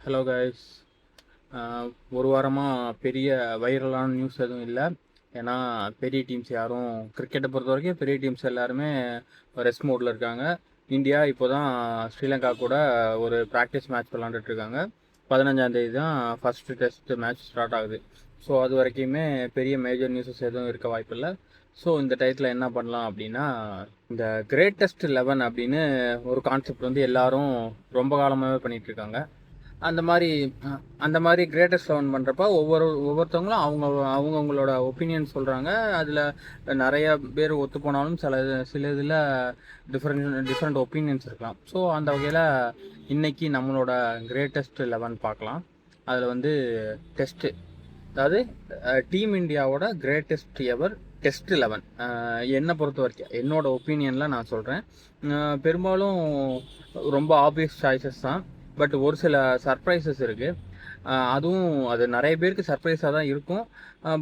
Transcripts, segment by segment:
Hello guys. ஒரு வாரமாக பெரிய வைரலான நியூஸ் எதுவும் இல்லை. ஏன்னா பெரிய டீம்ஸ் யாரும் கிரிக்கெட்டை பொறுத்த வரைக்கும் பெரிய டீம்ஸ் எல்லாருமே ரெஸ்ட் மோடில் இருக்காங்க. இந்தியா இப்போ தான் ஸ்ரீலங்கா கூட ஒரு ப்ராக்டிஸ் மேட்ச் விளாண்டுட்டு இருக்காங்க. 15ஆம் தேதி தான் ஃபஸ்ட்டு டெஸ்ட் மேட்ச் ஸ்டார்ட் ஆகுது. ஸோ அது வரைக்குமே பெரிய மேஜர் நியூஸஸ் எதுவும் இருக்க வாய்ப்பில்லை. ஸோ இந்த டயத்தில் என்ன பண்ணலாம் அப்படின்னா, இந்த கிரேட்டஸ்ட் 11 அப்படின்னு ஒரு கான்செப்ட் வந்து எல்லாரும் ரொம்ப காலமாகவே பண்ணிகிட்டு இருக்காங்க. அந்த மாதிரி கிரேட்டஸ்ட் 11 பண்ணுறப்ப ஒவ்வொருத்தவங்களும் அவங்கவுங்களோட ஒப்பீனியன் சொல்கிறாங்க. அதில் நிறைய பேர் ஒத்து போனாலும் சில இதில் டிஃப்ரெண்ட் ஒப்பீனியன்ஸ் இருக்கலாம். ஸோ அந்த வகையில் இன்றைக்கி நம்மளோட கிரேட்டஸ்ட் 11 பார்க்கலாம். அதில் வந்து டெஸ்ட்டு, அதாவது டீம் இந்தியாவோட கிரேட்டஸ்ட் எவர் டெஸ்ட் 11 என்னை பொறுத்த வரைக்கும் என்னோட ஒப்பீனியனில் நான் சொல்கிறேன். பெரும்பாலும் ரொம்ப ஆப்வியஸ் சாய்ஸஸ் தான், பட் ஒரு சில சர்ப்ரைசஸ் இருக்குது. அது நிறைய பேருக்கு சர்ப்ரைஸாக தான் இருக்கும்.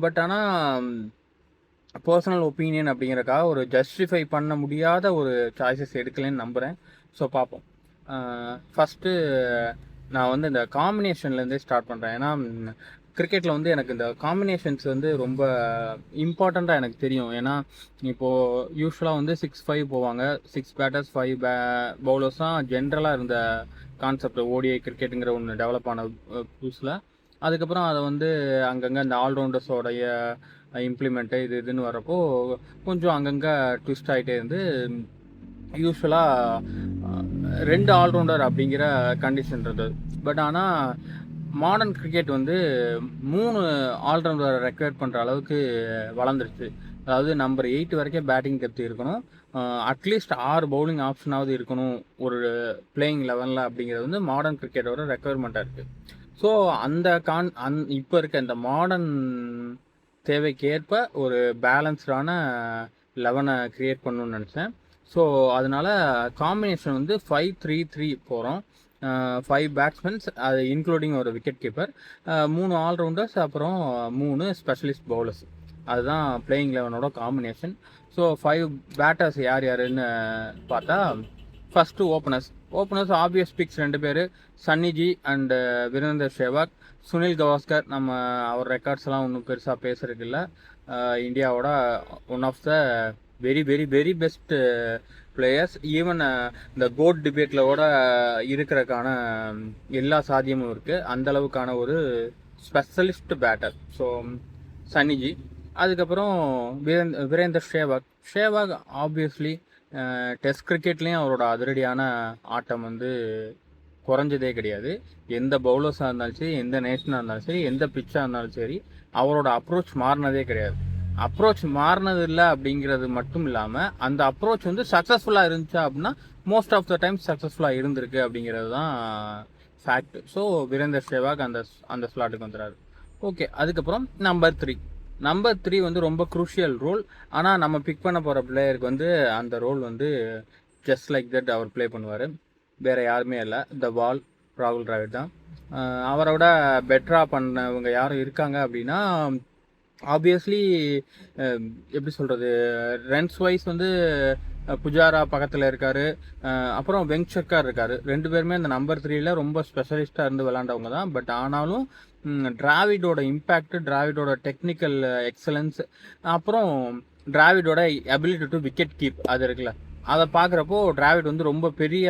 பட் ஆனால் பர்சனல் ஒப்பீனியன் அப்படிங்கிறக்காக ஒரு ஜஸ்டிஃபை பண்ண முடியாத ஒரு சாய்ஸஸ் எடுக்கலைன்னு நம்புகிறேன். ஸோ பார்ப்போம். ஃபஸ்ட்டு நான் வந்து இந்த காம்பினேஷன்லேருந்தே ஸ்டார்ட் பண்ணுறேன். ஏன்னா கிரிக்கெட்டில் வந்து எனக்கு இந்த காம்பினேஷன்ஸ் வந்து ரொம்ப இம்பார்ட்டண்ட்டாக எனக்கு தெரியும். ஏன்னா இப்போது யூஸ்வலாக வந்து 6-5 போவாங்க. 6 பேட்டர்ஸ் 5 பவுலர்ஸ் தான் ஜென்ரலாக இருந்த கான்செப்ட். ஓடிஐ கிரிக்கெட்டுங்கிற ஒன்று டெவலப் ஆன புதுசில். அதுக்கப்புறம் அதை வந்து அங்கங்கே இந்த ஆல்ரவுண்டர்ஸோடைய இம்ப்ளிமெண்ட்டு இதுன்னு வரப்போ கொஞ்சம் அங்கங்கே ட்விஸ்ட் ஆகிட்டே இருந்து யூஸ்வலாக 2 ஆல்ரவுண்டர் அப்படிங்கிற கண்டிஷன் இருந்தது. பட் ஆனால் மாடர்ன் கிரிக்கெட் வந்து 3 ஆல்ரவுண்டரை ரெக்வயர் பண்ணுற அளவுக்கு வளர்ந்துருச்சு. அதாவது நம்பர் 8 வரைக்கும் பேட்டிங் டெப்த் இருக்கணும், அட்லீஸ்ட் 6 பவுலிங் ஆப்ஷனாவது இருக்கணும் ஒரு பிளேயிங் 11 அப்படிங்கிறது வந்து மாடர்ன் கிரிக்கெட்டோட ரெக்குயர்மெண்ட்டாக இருக்குது. ஸோ இப்போ இருக்க இந்த மாடர்ன் தேவைக்கேற்ப ஒரு பேலன்ஸ்டான 11 க்ரியேட் பண்ணணும்னு நினச்சேன். ஸோ அதனால் காம்பினேஷன் வந்து 5-3-3 போகிறோம். 5 பேட்ஸ்மென்ஸ், அது இன்க்ளூடிங் ஒரு விக்கெட் கீப்பர், 3 ஆல்ரவுண்டர்ஸ், அப்புறம் 3 ஸ்பெஷலிஸ்ட் பவுலர்ஸ். அதுதான் பிளேயிங் 11ஓட காம்பினேஷன். ஸோ 5 பேட்டர்ஸ் யாருன்னு பார்த்தா, ஃபஸ்ட்டு ஓப்பனர்ஸ் ஆப்வியஸ் பிக்ஸ் 2 பேர், சன்னிஜி அண்டு வீரேந்தர் சேவாக். சுனில் கவாஸ்கர் நம்ம அவர் ரெக்கார்ட்ஸ்லாம் ஒன்றும் பெருசாக பேசுறதுக்கு இல்லை. இந்தியாவோட one of the very very very best players. Even இந்த கோட் டிபேட்டில் கூட இருக்கிறதுக்கான எல்லா சாத்தியமும் இருக்குது. அந்தளவுக்கான ஒரு ஸ்பெஷலிஸ்ட் பேட்டர். ஸோ சன்னிஜி. அதுக்கப்புறம் வீரேந்தர் சேவாக் ஆப்வியஸ்லி டெஸ்ட் கிரிக்கெட்லேயும் அவரோட அதிரடியான ஆட்டம் வந்து குறைஞ்சதே கிடையாது. எந்த பவுலர்ஸாக இருந்தாலும் சரி, எந்த நேஷனாக இருந்தாலும் சரி, எந்த பிச்சாக இருந்தாலும் சரி, அவரோட அப்ரோச் மாறினதே கிடையாது. அப்ரோச் மாறினது இல்லை அப்படிங்கிறது மட்டும் இல்லாமல் அந்த அப்ரோச் வந்து சக்ஸஸ்ஃபுல்லாக இருந்துச்சா அப்படின்னா மோஸ்ட் ஆஃப் த டைம் சக்ஸஸ்ஃபுல்லாக இருந்திருக்கு அப்படிங்கிறது தான் ஃபேக்ட். ஸோ வீரேந்தர் சேவாக் அந்த ஸ்லாட்டுக்கு வந்துடுறாரு. ஓகே. அதுக்கப்புறம் நம்பர் த்ரீ வந்து ரொம்ப குரூஷியல் ரோல். ஆனால் நம்ம பிக் பண்ண போகிற பிளேயருக்கு வந்து அந்த ரோல் வந்து ஜஸ்ட் லைக் தட் அவர் ப்ளே பண்ணுவார். வேறு யாருமே இல்லை. த வால் ராகுல் டிராவிட் தான். அவரோட பெட்டராக பண்ணவங்க யாரும் இருக்காங்க அப்படின்னா, ஆப்வியஸ்லி எப்படி சொல்கிறது, ரன்ஸ் வைஸ் வந்து புஜாரா பக்கத்தில் இருக்கார். அப்புறம் வெங்சர்கார் இருக்கார். 2 பேருமே அந்த நம்பர் 3ல ரொம்ப ஸ்பெஷலிஸ்ட்டாக இருந்து விளாண்டவங்க தான். பட் ஆனாலும் டிராவிடோட இம்பேக்ட், டிராவிடோட டெக்னிக்கல் எக்ஸலன்ஸ், அப்புறம் டிராவிடோட அபிலிட்டி டு விக்கெட் கீப் அது இருக்குல்ல, அதை பார்க்குறப்போ டிராவிட் வந்து ரொம்ப பெரிய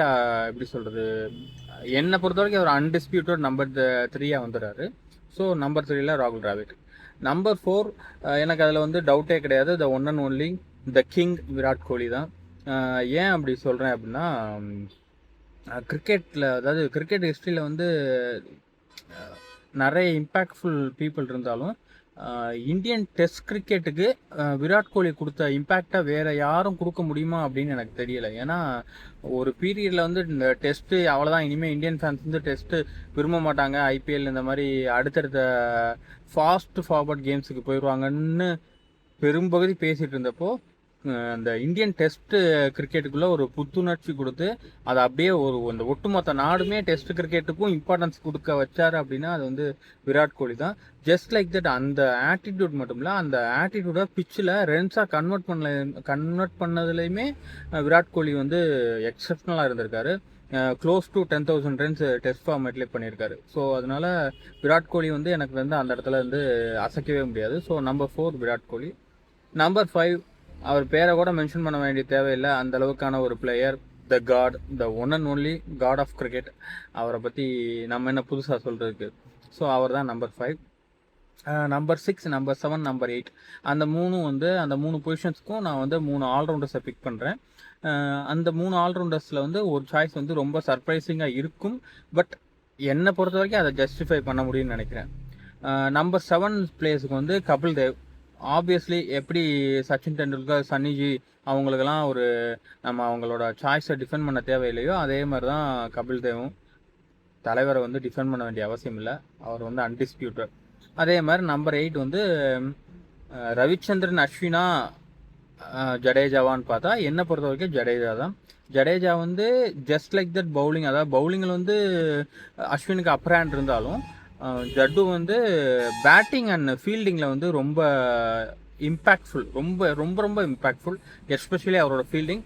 எப்படி சொல்கிறது, என்னை பொறுத்த வரைக்கும் அவர் அன்டிஸ்பியூட்டட் நம்பர் 3 வந்துடுறாரு. ஸோ நம்பர் 3ல ராகுல் டிராவிட். நம்பர் 4 எனக்கு அதில் வந்து டவுட்டே கிடையாது. The one and only the king Virat Kohli தான். ஏன் அப்படி சொல்கிறேன் அப்படின்னா, கிரிக்கெட்டில், அதாவது கிரிக்கெட் ஹிஸ்ட்ரியில் வந்து நிறைய இம்பேக்ட்ஃபுல் பீப்புள் இருந்தாலும் இந்தியன் டெஸ்ட் கிரிக்கெட்டுக்கு விராட் கோலி கொடுத்த இம்பேக்டாக வேறு யாரும் கொடுக்க முடியுமா அப்படின்னு எனக்கு தெரியலை. ஏன்னா ஒரு பீரியடில் வந்து இந்த டெஸ்ட்டு அவ்வளோதான், இனிமேல் இந்தியன் ஃபேன்ஸ் வந்து டெஸ்ட்டு விரும்ப மாட்டாங்க, ஐபிஎல் இந்த மாதிரி அடுத்தடுத்த ஃபாஸ்ட் ஃபார்வர்ட் கேம்ஸுக்கு போயிடுவாங்கன்னு பெரும்பகுதி பேசிகிட்டு இருந்தப்போ அந்த இந்தியன் டெஸ்ட்டு கிரிக்கெட்டுக்குள்ளே ஒரு புத்துணர்ச்சி கொடுத்து அதை அப்படியே அந்த ஒட்டுமொத்த நாடுமே டெஸ்ட் கிரிக்கெட்டுக்கும் இம்பார்ட்டன்ஸ் கொடுக்க வச்சார் அப்படின்னா அது வந்து விராட் கோலி தான். ஜஸ்ட் லைக் தட் அந்த ஆட்டிடியூட் மட்டும் இல்லை, அந்த ஆட்டிடியூடை பிச்சில் ரன்ஸாக கன்வெர்ட் பண்ணதுலேயுமே விராட் கோலி வந்து எக்ஸப்ஷனலாக இருந்திருக்காரு. க்ளோஸ் டு 10,000 ரன்ஸ் டெஸ்ட் ஃபார்மேட்லேயே பண்ணியிருக்காரு. ஸோ அதனால் விராட் கோலி வந்து எனக்கு வந்து அந்த இடத்துல வந்து அசைக்கவே முடியாது. So number 4 Virat Kohli. Number 5 அவர் பேரை கூட மென்ஷன் பண்ண வேண்டிய தேவையில்லை, அந்த அளவுக்கான ஒரு player, the god, the one and only god of cricket. அவரை பற்றி நம்ம என்ன புதுசாக சொல்கிறதுக்கு. ஸோ அவர் தான் நம்பர் 5. நம்பர் 6, நம்பர் 7, நம்பர் 8 அந்த 3 வந்து அந்த 3 பொசிஷன்ஸ்க்கும் நான் வந்து 3 ஆல்ரவுண்டர்ஸை பிக் பண்ணுறேன். அந்த 3 ஆல்ரவுண்டர்ஸில் வந்து ஒரு சாய்ஸ் வந்து ரொம்ப சர்ப்ரைசிங்காக இருக்கும். பட் என்னை பொறுத்த வரைக்கும் அதை ஜஸ்டிஃபை பண்ண முடியும்னு நினைக்கிறேன். நம்பர் 7 பிளேஸுக்கு வந்து கபில் தேவ். ஆப்வியஸ்லி எப்படி சச்சின் டெண்டுல்கர், சன்னிஜி அவங்களுக்கெல்லாம் ஒரு நம்ம அவங்களோட சாய்ஸை டிஃபெண்ட் பண்ண தேவையில்லையோ அதே மாதிரி தான் கபில் தேவும். தலைவரை வந்து டிஃபெண்ட் பண்ண வேண்டிய அவசியம் இல்லை, அவர் வந்து அன்டிஸ்பியூட்டட். அதே மாதிரி நம்பர் 8 வந்து ரவிச்சந்திரன், அஸ்வினா, ஜடேஜாவான்னு பார்த்தா என்னை பொறுத்த வரைக்கும் ஜடேஜா தான். ஜடேஜா வந்து ஜஸ்ட் லைக் தட் பவுலிங், அதாவது பவுலிங்கில் வந்து அஸ்வினுக்கு அப்பர் ஹேண்ட் இருந்தாலும் ஜட்டு வந்து பேட்டிங் அண்ட் ஃபீல்டிங்கில் வந்து ரொம்ப இம்பேக்ட்ஃபுல், ரொம்ப ரொம்ப ரொம்ப இம்பேக்ட்ஃபுல். எஸ்பெஷலி அவரோட ஃபீல்டிங்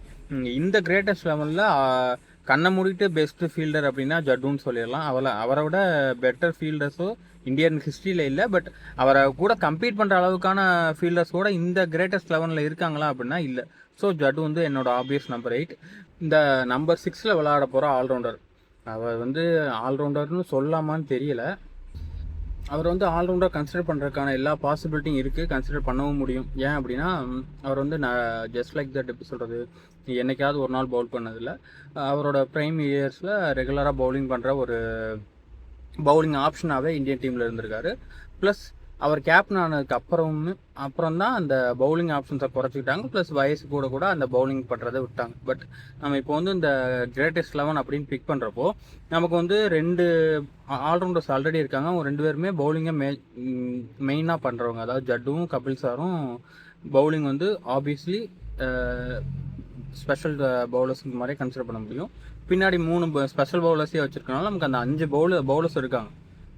இந்த கிரேட்டஸ்ட் லெவலில் கண்ணை மூடிட்டு பெஸ்ட் ஃபீல்டர் அப்படின்னா ஜட்டுன்னு சொல்லிடலாம். அவரை விட பெட்டர் ஃபீல்டர்ஸோ இந்தியன் ஹிஸ்ட்ரியில் இல்லை. பட் அவரை கூட கம்பீட் பண்ணுற அளவுக்கான ஃபீல்டர்ஸ் கூட இந்த கிரேட்டஸ்ட் லெவலில் இருக்காங்களா அப்படின்னா இல்லை. ஸோ ஜட்டு வந்து என்னோட ஆப்வியஸ் நம்பர் 8. இந்த நம்பர் 6 விளையாட போகிற ஆல்ரவுண்டர், அவர் வந்து ஆல்ரவுண்டர்னு சொல்லலாமான்னு தெரியல. அவர் வந்து ஆல்ரவுண்டர் கன்சிடர் பண்ணுறதுக்கான எல்லா பாசிபிலிட்டியும் இருக்குது, கன்சிடர் பண்ணவும் முடியும். ஏன் அப்படின்னா அவர் வந்து ஜஸ்ட் லைக் தட் எப்படி சொல்கிறது, என்னைக்காவது ஒரு நாள் பவுல் பண்ணதில்லை. அவரோட ப்ரைம் இயர்ஸில் ரெகுலராக பவுலிங் பண்ணுற ஒரு பவுலிங் ஆப்ஷனாகவே இந்தியன் டீமில் இருந்திருக்காரு. ப்ளஸ் அவர் கேப்டன் ஆனதுக்கு அப்புறம் தான் அந்த பவுலிங் ஆப்ஷன்ஸை குறைச்சிக்கிட்டாங்க. ப்ளஸ் வயசு கூட கூட அந்த பவுலிங் பண்ணுறதை விட்டாங்க. பட் நம்ம இப்போ வந்து இந்த கிரேட்டஸ்ட் 11 அப்படின்னு பிக் பண்ணுறப்போ நமக்கு வந்து 2 ஆல்ரவுண்டர்ஸ் ஆல்ரெடி இருக்காங்க. அவங்க 2 பேருமே பவுலிங்கை மெயினாக பண்ணுறவங்க. அதாவது ஜட்டுவும் கபில் சாரும் பவுலிங் வந்து ஆப்வியஸ்லி ஸ்பெஷல் பவுலர்ஸ் மாதிரி கன்சிடர் பண்ண முடியும். பின்னாடி 3 ஸ்பெஷல் பவுலர்ஸே வச்சுருக்கனால நமக்கு அந்த 5 பவுலர்ஸ் இருக்காங்க.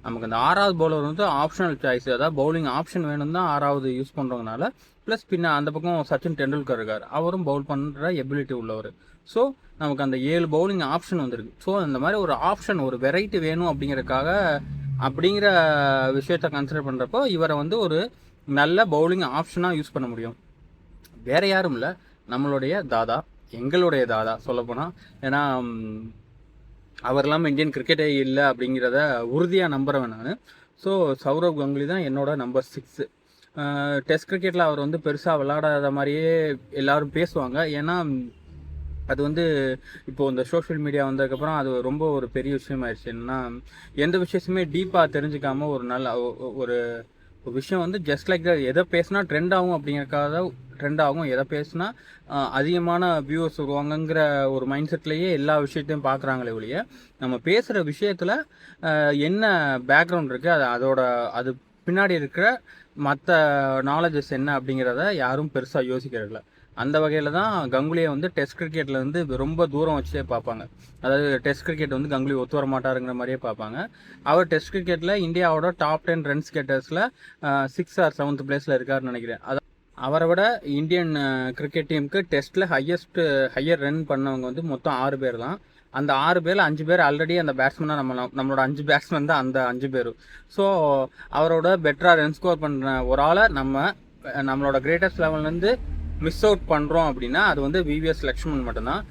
நமக்கு அந்த 6வது பவுலர் வந்து ஆப்ஷனல் சாய்ஸ், அதாவது பவுலிங் ஆப்ஷன் வேணும் தான் 6வது யூஸ் பண்ணுறதுனால. ப்ளஸ் அந்த பக்கம் சச்சின் டெண்டுல்கர் இருக்கார், அவரும் பவுல் பண்ணுற எபிலிட்டி உள்ளவர். ஸோ நமக்கு அந்த 7 பவுலிங் ஆப்ஷன் வந்துருக்கு. ஸோ இந்த மாதிரி ஒரு ஆப்ஷன், ஒரு வெரைட்டி வேணும் அப்படிங்கிற விஷயத்த கன்சிடர் பண்ணுறப்போ இவரை வந்து ஒரு நல்ல பவுலிங் ஆப்ஷனாக யூஸ் பண்ண முடியும். வேறு யாரும் இல்லை, நம்மளுடைய தாதா, எங்களுடைய தாதா சொல்லப்போனால். ஏன்னா அவர் இல்லாமல் இந்தியன் கிரிக்கெட்டே இல்லை அப்படிங்கிறத உறுதியாக நம்புகிறவன் நான். ஸோ சௌரவ் கங்குலி தான் என்னோட நம்பர் 6. டெஸ்ட் கிரிக்கெட்டில் அவர் வந்து பெருசாக விளையாடாத மாதிரியே எல்லோரும் பேசுவாங்க. ஏன்னா அது வந்து இப்போது இந்த சோஷியல் மீடியா வந்ததுக்கப்புறம் அது ரொம்ப ஒரு பெரிய விஷயமாயிடுச்சு. என்னன்னா எந்த விஷயத்தையுமே டீப்பாக தெரிஞ்சுக்காமல் ஒரு நல்ல ஒரு விஷயம் வந்து ஜஸ்ட் லைக் எதை பேசினா ட்ரெண்ட் ஆகும் அப்படிங்கிறக்காக ட்ரெண்ட் ஆகும், எதை பேசினா அதிகமான வியூவர்ஸ் வருவாங்கங்கிற ஒரு மைண்ட் செட்லேயே எல்லா விஷயத்தையும் பார்க்குறாங்களே ஒழிய நம்ம பேசுகிற விஷயத்தில் என்ன பேக்ரவுண்ட் இருக்குது, அது பின்னாடி இருக்கிற மற்ற நாலேஜஸ் என்ன அப்படிங்கிறத யாரும் பெருசாக யோசிக்கிறதில்ல. அந்த வகையில் தான் கங்குலியை வந்து டெஸ்ட் கிரிக்கெட்டில் வந்து ரொம்ப தூரம் வச்சே பார்ப்பாங்க. அதாவது டெஸ்ட் கிரிக்கெட் வந்து கங்குலி ஒத்து வர மாட்டாருங்கிற மாதிரியே பார்ப்பாங்க. அவர் டெஸ்ட் கிரிக்கெட்டில் இந்தியாவோட டாப் 10 ரன்ஸ் கெட்டர்ஸில் 6 or 7th பிளேஸில் இருக்காருன்னு நினைக்கிறேன். அவரை விட இந்தியன் கிரிக்கெட் டீமுக்கு டெஸ்ட்டில் ஹையர் ரன் பண்ணவங்க வந்து மொத்தம் 6 பேர் தான். அந்த 6 பேரில் 5 பேர் ஆல்ரெடி அந்த பேட்ஸ்மேனாக நம்மளோட 5 பேட்ஸ்மேன் தான் அந்த 5 பேர். ஸோ அவரோட பெட்டராக ரன் ஸ்கோர் பண்ணுற ஒரு ஆளை நம்மளோட கிரேட்டஸ்ட் லெவல்லேருந்து மிஸ் அவுட் பண்ணுறோம் அப்படின்னா அது வந்து விவிஎஸ் லக்ஷ்மன் மட்டும்தான்.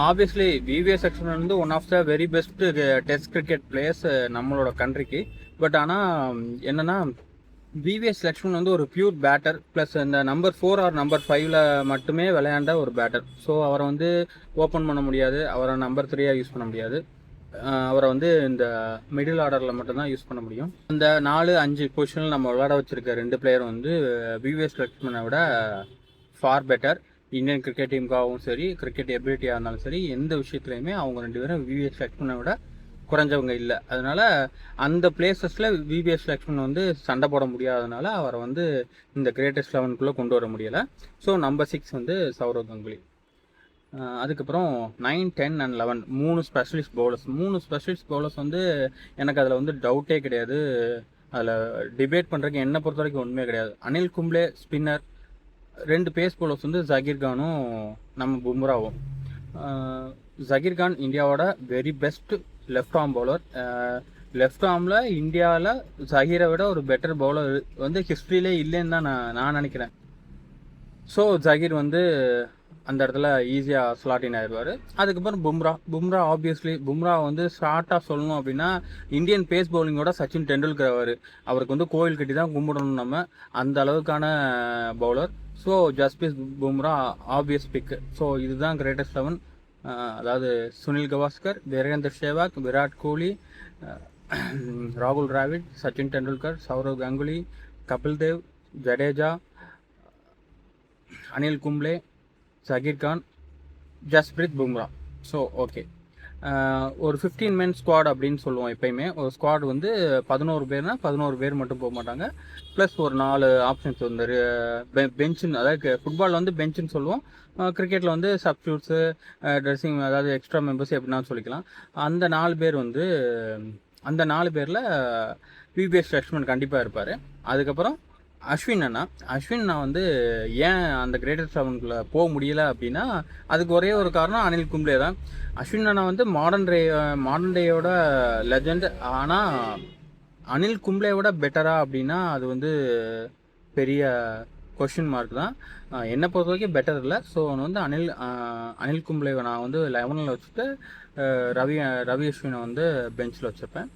ஆப்வியஸ்லி விவிஎஸ் லக்ஷ்மன் வந்து one of the very best test cricket players நம்மளோட கண்ட்ரிக்கு. பட் ஆனால் என்னென்னா விவிஎஸ் லக்ஷ்மன் வந்து ஒரு பியூர் பேட்டர், ப்ளஸ் இந்த நம்பர் 4 or நம்பர் 5ல் மட்டுமே விளையாண்ட ஒரு பேட்டர். ஸோ அவரை வந்து ஓப்பன் பண்ண முடியாது, அவரை நம்பர் 3 யூஸ் பண்ண முடியாது. அவரை வந்து இந்த மிடில் ஆர்டரில் மட்டும்தான் யூஸ் பண்ண முடியும். இந்த 4-5 பொசிஷனில் நம்ம விளையாட வச்சுருக்க 2 பிளேயர் வந்து விவிஎஸ் லக்ஷ்மனை விட ஃபார் பெட்டர். இந்தியன் கிரிக்கெட் டீமுக்காகவும் சரி, கிரிக்கெட் எபிலிட்டியாக இருந்தாலும் சரி, எந்த விஷயத்துலையுமே அவங்க 2 பேரும் விவிஎஸ் லக்ஷ்மனை விட குறைஞ்சவங்க இல்லை. அதனால் அந்த பிளேசஸில் விவிஎஸ் லக்ஷ்மன் வந்து சண்டை போட முடியாதனால அவரை வந்து இந்த கிரேட்டஸ்ட் 11க்குள்ளே கொண்டு வர முடியலை. ஸோ நம்பர் 6 வந்து சௌரவ் கங்குலி. அதுக்கப்புறம் 9, 10 and 11 3 ஸ்பெஷலிஸ்ட் பவுலர்ஸ் வந்து எனக்கு அதில் வந்து டவுட்டே கிடையாது. அதில் டிபேட் பண்ணுறதுக்கு என்னை பொறுத்த வரைக்கும் ஒன்றுமே கிடையாது. Anil Kumble spinner, 2 pace bowlers வந்து ஜகீர் கானும் நம்ம பும்ராவும். ஜகீர் கான் இந்தியாவோட very best left arm bowler. Left ஆர்மில் இந்தியாவில் ஜஹீரை விட ஒரு பெட்டர் பவுலர் வந்து ஹிஸ்ட்ரியிலே இல்லைன்னு தான் நான் நினைக்கிறேன். ஸோ ஜகீர் வந்து அந்த இடத்துல ஈஸியாக ஸ்லாட்டின் ஆயிடுவார். அதுக்கப்புறம் பும்ரா ஆப்வியஸ்லி பும்ரா வந்து ஷார்ட்டாக சொல்லணும் அப்படின்னா இந்தியன் பேஸ் பவுலிங்கோட சச்சின் டெண்டுல்கர் அவருக்கு வந்து கோயில் கட்டி தான் கும்பிடணும் நம்ம, அந்த அளவுக்கான bowler. So Jasprit Bumrah obvious pick. So இதுதான் கிரேட்டஸ்ட் 11. அதாவது சுனில் கவாஸ்கர், வீரேந்தர் சேவாக், விராட் கோலி, ராகுல் டிராவிட், சச்சின் டெண்டுல்கர், சௌரவ் கங்குலி, கபில் தேவ், ஜடேஜா, அனில் கும்ப்ளே, ஜகீர் கான், ஜஸ்பிரீத் பும்ரா. ஸோ ஓகே, ஒரு 15 men ஸ்குவாட் அப்படின்னு சொல்லுவோம். எப்பயுமே ஒரு ஸ்குவாட் வந்து 11 பேர்னா 11 பேர் மட்டும் போக மாட்டாங்க. ப்ளஸ் ஒரு 4 ஆப்ஷன்ஸ் வந்து பெஞ்சுன்னு, அதாவது ஃபுட்பாலில் வந்து பெஞ்சுன்னு சொல்லுவோம், கிரிக்கெட்டில் வந்து சப்ஸ்டியூட்ஸு, ட்ரெஸ்ஸிங், அதாவது எக்ஸ்ட்ரா மெம்பர்ஸ் எப்படின்னா சொல்லிக்கலாம். அந்த 4 பேர் வந்து அந்த 4 பேரில் விபிஎஸ் லக்ஷ்மன் கண்டிப்பாக இருப்பார். அதுக்கப்புறம் அஸ்வின் அண்ணா வந்து ஏன் அந்த கிரேட்டஸ்ட் 11 போக முடியல அப்படின்னா அதுக்கு ஒரே ஒரு காரணம் அனில் கும்ப்ளே தான். அஸ்வின் அண்ணா வந்து மாடர்ன் டேயோட லெஜண்ட். ஆனால் அனில் கும்ப்ளேவோட பெட்டரா அப்படின்னா அது வந்து பெரிய கொஷின் மார்க் தான். என்னை பொறுத்த வரைக்கும் பெட்டர் இல்லை. ஸோ அவன் வந்து அனில் கும்ப்ளேவை நான் வந்து 11ல் வச்சுட்டு ரவி அஸ்வினை வந்து பெஞ்சில் வச்சுருப்பேன்.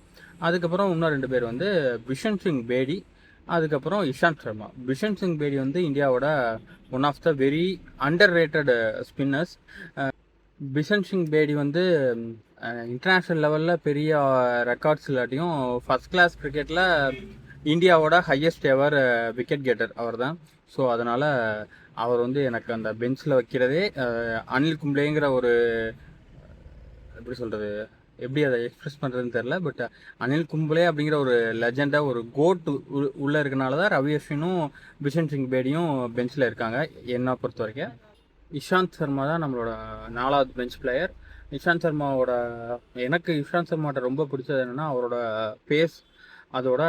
அதுக்கப்புறம் இன்னும் 2 பேர் வந்து பிஷன் சிங் பேடி, அதுக்கப்புறம் இஷாந்த் சர்மா. பிஷன் சிங் பேடி வந்து இந்தியாவோட one of the very underrated spinners. Bishan Singh Bedi வந்து இன்டர்நேஷ்னல் லெவலில் பெரிய ரெக்கார்ட்ஸ் இல்லாட்டியும் ஃபஸ்ட் கிளாஸ் கிரிக்கெட்டில் இந்தியாவோட ஹையஸ்ட் எவர் விக்கெட் கெட்டர் அவர் தான். ஸோ அதனால் அவர் வந்து எனக்கு அந்த பெஞ்சில் வைக்கிறதே அனில் கும்ப்ளேங்கிற ஒரு எப்படி சொல்கிறது, எப்படி அதை எக்ஸ்பிரஸ் பண்ணுறதுன்னு தெரில. பட் அனில் கும்ப்ளே அப்படிங்கிற ஒரு லெஜெண்டாக ஒரு கோட் உள்ளே இருக்கனால தான் ரவி அஸ்வினும் பிஷன் சிங் பேடியும் பெஞ்சில் இருக்காங்க என்னை பொறுத்த வரைக்கும். இஷாந்த் சர்மா தான் நம்மளோட 4வது பெஞ்ச் பிளேயர். இஷாந்த் சர்மாவோட ரொம்ப பிடிச்சது என்னென்னா அவரோட பேஸ், அதோட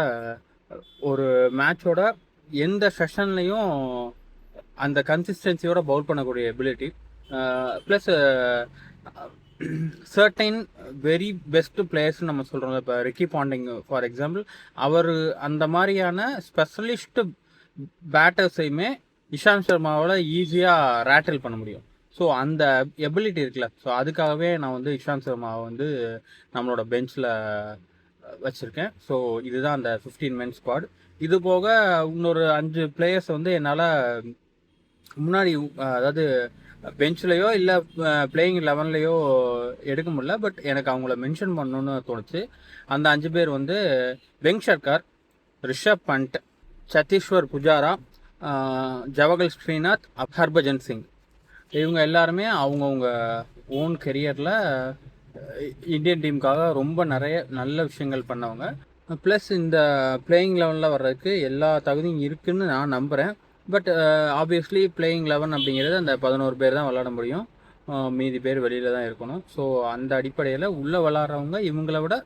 ஒரு மேட்சோட எந்த செஷன்லையும் அந்த கன்சிஸ்டன்சியோட பவுல் பண்ணக்கூடிய ability, plus certain very best பிளேயர்ஸ்னு நம்ம சொல்கிறோம். இப்போ ரிக்கி பாண்டிங் ஃபார் எக்ஸாம்பிள், அவர் அந்த மாதிரியான ஸ்பெஷலிஸ்ட் பேட்டர்ஸையுமே இஷாந்த் சர்மாவோட ஈஸியாக ரேட்டில் பண்ண முடியும். ஸோ அந்த எபிலிட்டி இருக்குல்ல, ஸோ அதுக்காகவே நான் வந்து இஷாந்த் சர்மாவை வந்து நம்மளோட பெஞ்சில் வச்சுருக்கேன். ஸோ இதுதான் அந்த 15 men ஸ்குவாட். இது போக இன்னொரு 5 பிளேயர்ஸ் வந்து என்னால் முன்னாடி, அதாவது பெஞ்சிலையோ இல்லை பிளேயிங் 11லையோ எடுக்க முடியல, பட் எனக்கு அவங்கள மென்ஷன் பண்ணணுன்னு தோணுச்சு. அந்த 5 பேர் வந்து வெங்க் சர்க்கார், ரிஷப் பண்ட், சத்தீஸ்வர் புஜாரா, ஜவகல் ஸ்ரீநாத், ஹர்பஜன் சிங். இவங்க எல்லாருமே அவங்கவுங்க ஓன் கெரியரில் இந்தியன் டீமுக்காக ரொம்ப நிறைய நல்ல விஷயங்கள் பண்ணவங்க. ப்ளஸ் இந்த பிளேயிங் 11ல் வர்றதுக்கு எல்லா தகுதியும் இருக்குதுன்னு நான் நம்புகிறேன். பட் ஆப்வியஸ்லி பிளேயிங் 11 அப்படிங்கிறது அந்த 11 பேர் தான் விளாட முடியும், மீதி பேர் வெளியில் தான் இருக்கணும். ஸோ அந்த அடிப்படையில் உள்ளே விளாட்றவங்க இவங்கள விட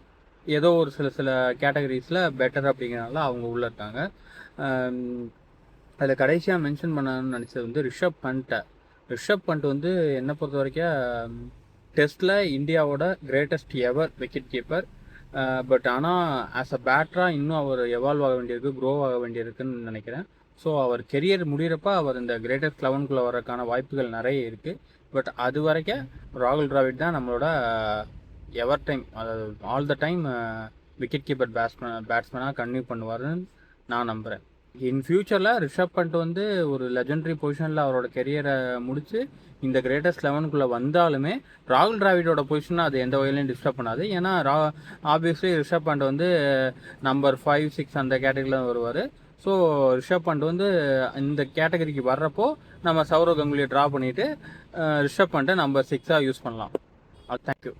ஏதோ ஒரு சில கேட்டகரிஸில் பெட்டர் அப்படிங்கிறனால அவங்க உள்ளே இருக்காங்க. அதில் கடைசியாக மென்ஷன் பண்ணணும்னு நினச்சது வந்து ரிஷப் பண்ட் வந்து என்னை பொறுத்த வரைக்கும் டெஸ்ட்டில் இந்தியாவோட greatest ever wicket keeper. But ஆனால் ஆஸ் அ பேட்டராக இன்னும் அவர் எவால்வ் ஆக வேண்டியிருக்கு, க்ரோ ஆக வேண்டியிருக்குன்னு நினைக்கிறேன். ஸோ அவர் கெரியர் முடிகிறப்ப அவர் இந்த கிரேட்டஸ்ட் 11க்குள்ளே வரக்கான வாய்ப்புகள் நிறைய இருக்குது. பட் அது வரைக்கும் ராகுல் டிராவிட் தான் நம்மளோட எவர் டைம், அதாவது all the time wicket keeper பேட்ஸ்மேனாக கன்டினியூ பண்ணுவார்னு நான் நம்புகிறேன். இன் ஃபியூச்சரில் ரிஷப் பண்ட் வந்து ஒரு லெஜெண்டரி பொசிஷனில் அவரோட கெரியரை முடித்து இந்த கிரேட்டஸ்ட் 11க்குள்ளே வந்தாலுமே ராகுல் டிராவிடோட பொசிஷனை அது எந்த வகையிலையும் டிஸ்டர்ப் பண்ணாது. ஏன்னா ஆப்வியஸ்லி ரிஷப் பண்ட் வந்து நம்பர் 5, 6 அந்த கேட்டகரியில் வருவார். ஸோ ரிஷப் பண்ட் வந்து இந்த கேட்டகரிக்கு வர்றப்போ நம்ம சௌரவ் கங்குலியை ட்ரா பண்ணிவிட்டு ரிஷப் பண்ட்டை நம்பர் 6 யூஸ் பண்ணலாம். தேங்க்யூ.